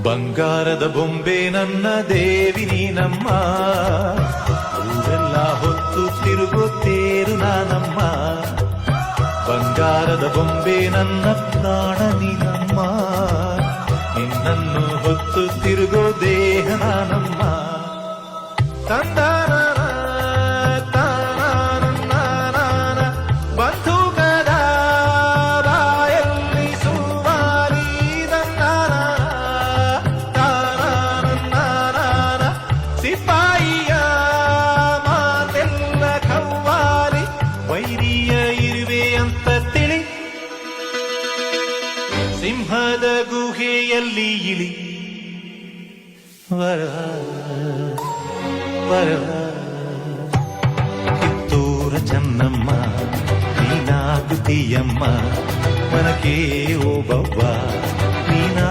ಬಂಗಾರದ ಬೊಂಬೆ ನನ್ನ ದೇವಿ ನೀನಮ್ಮ, ಊರೆಲ್ಲ ಹೊತ್ತು ತಿರುಗುತ್ತೇರು ನಾನಮ್ಮ. ಬಂಗಾರದ ಬೊಂಬೆ ನನ್ನ ಪ್ರಾಣ ನೀನಮ್ಮ, ನಿನ್ನನ್ನು ಹೊತ್ತು ತಿರುಗೋ ದೇಹ ನಾನಮ್ಮ. ತಂದಾನ ಬಂಧುಕದ ಬಾಯಲ್ಲಿ ಸುಮಾರಿ ಸಿಪಾಯಿಯ ಮಾತೆಲ್ಲ ಕವ್ವಾಲಿ, ವೈರಿಯ ಇರುವೆ ಅಂತ ತಿಳಿ, ಸಿಂಹದ ಗುಹೆಯಲ್ಲಿ ಇಳಿ. ಕಿತ್ತೂರ ಚೆನ್ನಮ್ಮ ನೀನಾಗುತ್ತೀಯಮ್ಮ, ಮನಕೆ ಓ ಬವ್ವ ನೀನಾ.